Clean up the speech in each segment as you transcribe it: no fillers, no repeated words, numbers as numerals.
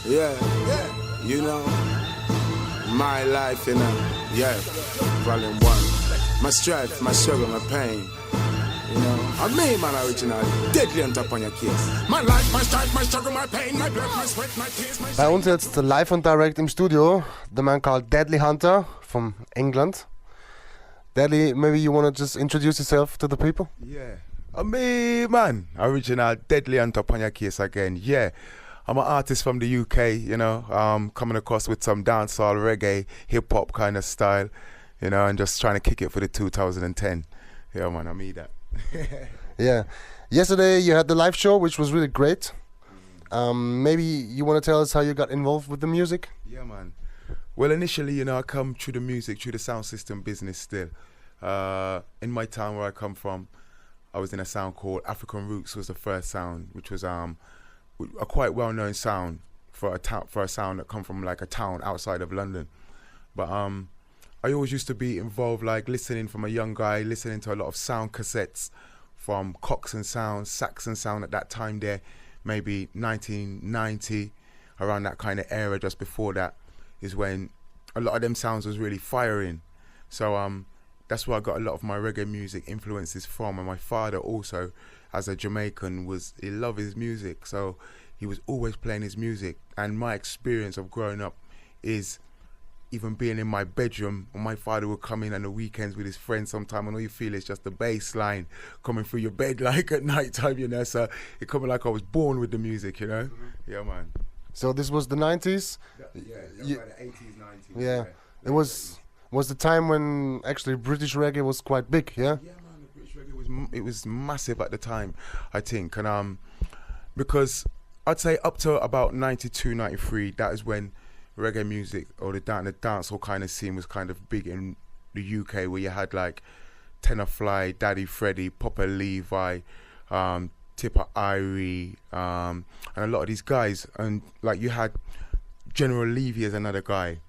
Yeah, you know, my life, you know, yeah, volume 1. My strife, my struggle, my pain. You know, I'm me, man, original, deadly on top on your case. My life, my strife, my struggle, my pain, my blood, my sweat, my tears, my... Bei uns jetzt live and direct im Studio, the man called Deadly Hunta from England. Deadly, maybe you want to just introduce yourself to the people? Yeah, I'm me, man, original, deadly on top on your case again, yeah. I'm an artist from the UK, you know, coming across with some dancehall, reggae, hip-hop kind of style, you know, and just trying to kick it for the 2010. Yeah, man, I mean that. Yeah. Yesterday you had the live show, which was really great. Maybe you want to tell us how you got involved with the music? Yeah, man. Well, initially, you know, I come through the music, through the sound system business still. In my town where I come from, I was in a sound called African Roots was the first sound, which was a quite well-known sound for a sound that come from like a town outside of London. But I always used to be involved, like listening from a young guy, listening to a lot of sound cassettes from Coxsone Sound, Saxon Sound at that time there, maybe 1990, around that kind of era. Just before that is when a lot of them sounds was really firing. So that's where I got a lot of my reggae music influences from. And my father also, as a Jamaican, he loved his music, so he was always playing his music. And my experience of growing up is even being in my bedroom when my father would come in on the weekends with his friends sometime, and all you feel is just the bass line coming through your bed like at night time, you know. So it coming like I was born with the music, you know. Mm-hmm. Yeah, man. So this was the 90s? Yeah, like the 80s, 90s. Yeah. It was the time when actually British reggae was quite big, yeah? Yeah, man, the British reggae was massive at the time, I think. And because I'd say up to about 92, 93, that is when reggae music or the dancehall kind of scene was kind of big in the UK, where you had like Tenor Fly, Daddy Freddy, Papa Levi, Tipper Irie, and a lot of these guys. And like you had General Levy as another guy.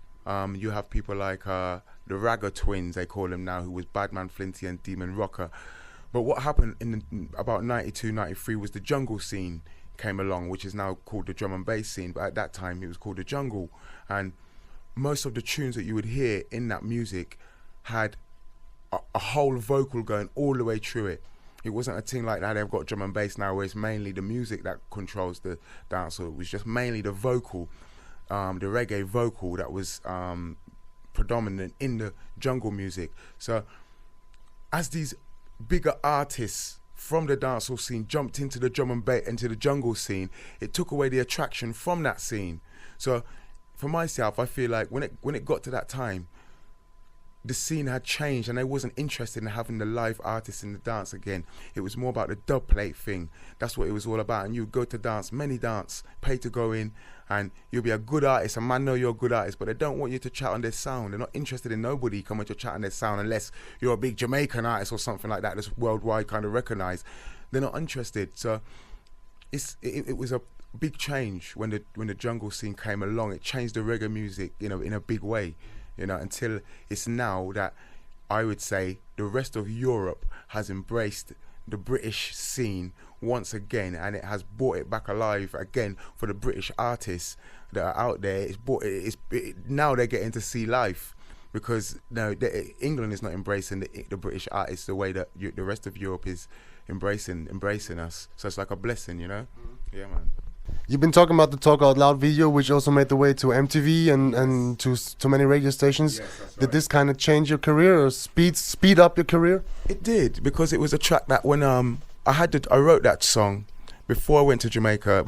You have people like the Ragga Twins, they call them now, who was Badman Flinty and Demon Rocker. But what happened in about 92, 93 was the jungle scene came along, which is now called the drum and bass scene, but at that time it was called the jungle. And most of the tunes that you would hear in that music had a whole vocal going all the way through it. It wasn't a thing like that they've got drum and bass now, where it's mainly the music that controls the dance. So it was just mainly the vocal, the reggae vocal that was predominant in the jungle music. So as these bigger artists from the dancehall scene jumped into the drum and bass, into the jungle scene, it took away the attraction from that scene. So for myself, I feel like when it got to that time, the scene had changed and I wasn't interested in having the live artists in the dance again. It was more about the dub plate thing. That's what it was all about. And you would go to dance, many dance, pay to go in, and you'll be a good artist. And man know you're a good artist, but they don't want you to chat on their sound. They're not interested in nobody coming to chat on their sound unless you're a big Jamaican artist or something like that that's worldwide kind of recognized. They're not interested. So it was a big change when the jungle scene came along. It changed the reggae music, you know, in a big way. You know, until it's now that I would say the rest of Europe has embraced the British scene once again, and it has brought it back alive again for the British artists that are out there. Now they're getting to see life, because England is not embracing the British artists the way that the rest of Europe is embracing us. So it's like a blessing, you know. Mm-hmm. Yeah, man. You've been talking about the Talk Out Loud video, which also made the way to MTV and to many radio stations. Yes, that's right. Did this kind of change your career or speed up your career? It did, because it was a track that when I wrote that song before I went to Jamaica.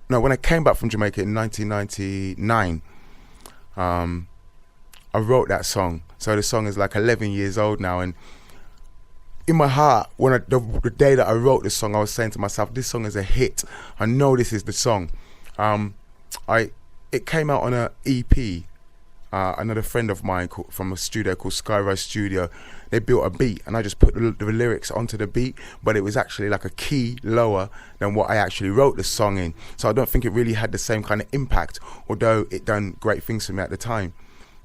When I came back from Jamaica in 1999, I wrote that song. So the song is like 11 years old now, and in my heart, when the day that I wrote this song, I was saying to myself, this song is a hit. I know this is the song. It came out on an EP. Another friend of mine from a studio called Skyrise Studio, they built a beat, and I just put the lyrics onto the beat, but it was actually like a key lower than what I actually wrote the song in. So I don't think it really had the same kind of impact, although it done great things for me at the time.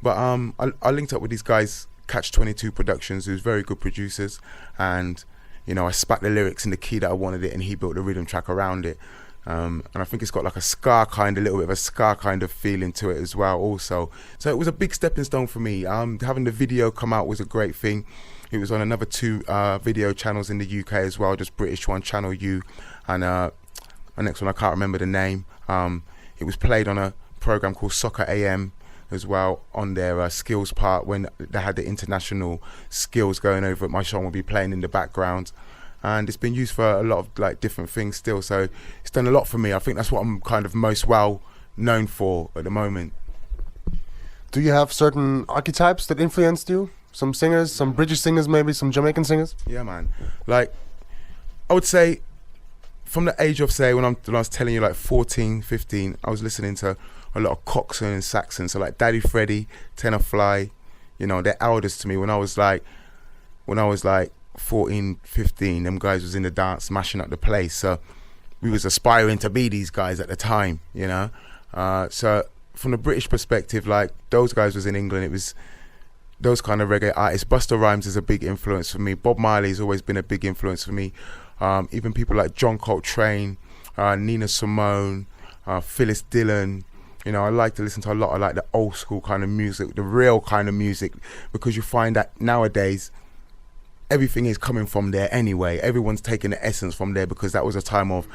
But I linked up with these guys, Catch 22 Productions, who's very good producers, and you know, I spat the lyrics in the key that I wanted it, and he built the rhythm track around it. And I think it's got like a little bit of a ska kind of feeling to it as well also. So it was a big stepping stone for me. Having the video come out was a great thing. It was on another 2 video channels in the UK as well, just British one, Channel U, and the next one I can't remember the name. It was played on a program called Soccer AM as well on their skills part when they had the international skills going over it. My song will be playing in the background, and it's been used for a lot of like different things still. So it's done a lot for me. I think that's what I'm kind of most well known for at the moment. Do you have certain archetypes that influenced you? Some singers, some British singers, maybe some Jamaican singers? Yeah, man. Like, I would say from the age of, say, when I was telling you like 14, 15, I was listening to a lot of Coxsone and Saxon. So like Daddy Freddie, Tenor Fly, you know, they're elders to me. When I was like 14, 15, them guys was in the dance, smashing up the place. So we was aspiring to be these guys at the time, you know. So from the British perspective, like those guys was in England, it was those kind of reggae artists. Busta Rhymes is a big influence for me. Bob Marley's always been a big influence for me. Even people like John Coltrane, Nina Simone, Phyllis Dillon. You know, I like to listen to a lot of like the old school kind of music, the real kind of music, because you find that nowadays everything is coming from there anyway. Everyone's taking the essence from there because that was a time of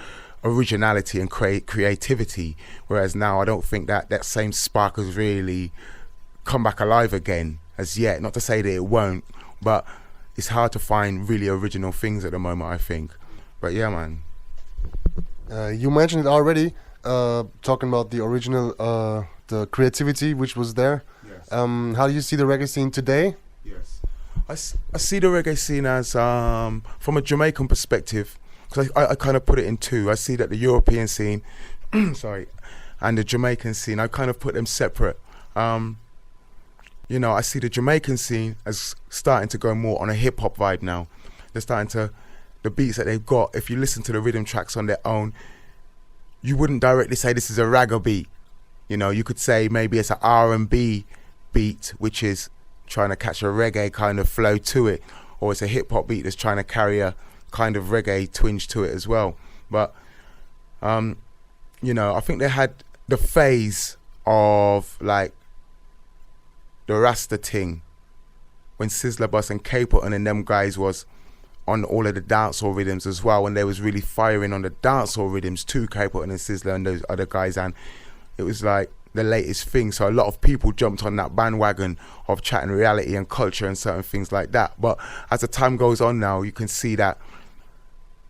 originality and creativity. Whereas now I don't think that same spark has really come back alive again as yet. Not to say that it won't, but it's hard to find really original things at the moment, I think. But yeah, man. You mentioned it already, talking about the original, the creativity which was there. Yes. How do you see the reggae scene today? Yes. I see the reggae scene as, from a Jamaican perspective, because I kind of put it in 2. I see that the European scene, sorry, and the Jamaican scene, I kind of put them separate. You know, I see the Jamaican scene as starting to go more on a hip-hop vibe now. They're starting to, the beats that they've got, if you listen to the rhythm tracks on their own, you wouldn't directly say this is a ragga beat. You know, you could say maybe it's an R&B beat, which is trying to catch a reggae kind of flow to it, or it's a hip-hop beat that's trying to carry a kind of reggae twinge to it as well. But, you know, I think they had the phase of like the Rasta thing when Sizzler Bus and Capleton and them guys was on all of the dancehall rhythms as well, and they was really firing on the dancehall rhythms too, Capleton and Sizzler and those other guys, and it was like the latest thing. So a lot of people jumped on that bandwagon of chatting reality and culture and certain things like that. But as the time goes on now, you can see that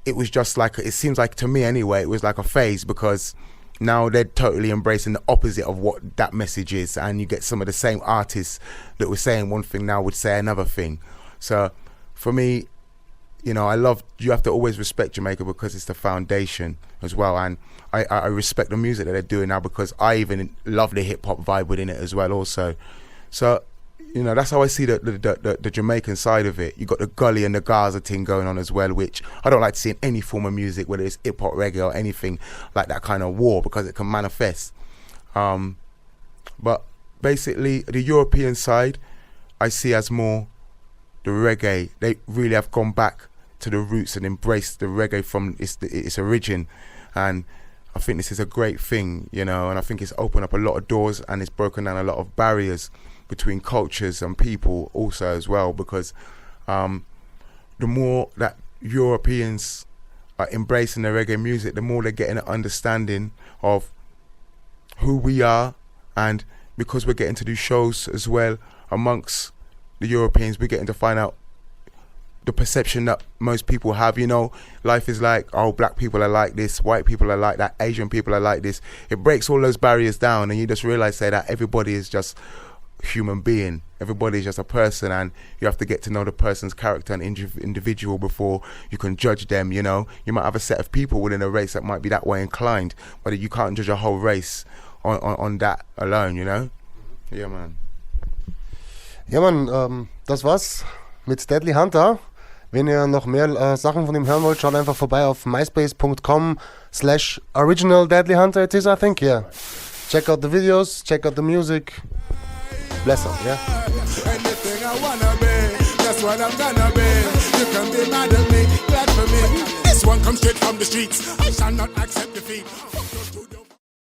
it was just like, it seems like to me anyway, it was like a phase, because now they're totally embracing the opposite of what that message is, and you get some of the same artists that were saying one thing now would say another thing. So for me, you know, you have to always respect Jamaica because it's the foundation as well, and I respect the music that they're doing now because I even love the hip hop vibe within it as well also. So, you know, that's how I see the Jamaican side of it. You got the gully and the Gaza thing going on as well, which I don't like to see in any form of music, whether it's hip hop, reggae, or anything like that kind of war, because it can manifest. But basically, the European side I see as more the reggae. They really have gone back to the roots and embraced the reggae from its origin, and I think this is a great thing, you know, and I think it's opened up a lot of doors and it's broken down a lot of barriers between cultures and people also as well, because the more that Europeans are embracing the reggae music, the more they're getting an understanding of who we are, and because we're getting to do shows as well amongst the Europeans, we're getting to find out the perception that most people have. You know, life is like, oh, black people are like this, white people are like that, Asian people are like this. It breaks all those barriers down, and you just realize, say, that everybody is just human being. Everybody is just a person, and you have to get to know the person's character and individual before you can judge them. You know, you might have a set of people within a race that might be that way inclined, but you can't judge a whole race on that alone, you know. Yeah, man. Ja, Mann, das war's mit Deadly Hunta. Wenn ihr noch mehr Sachen von ihm hören wollt, schaut einfach vorbei auf myspace.com/original Deadly Hunta it is, I think, yeah. Check out the videos, check out the music. Bless up, yeah. Anything I wanna be, that's what I'm gonna be. You can be mad at me, glad for me. This one comes straight from the streets. I shall not accept defeat.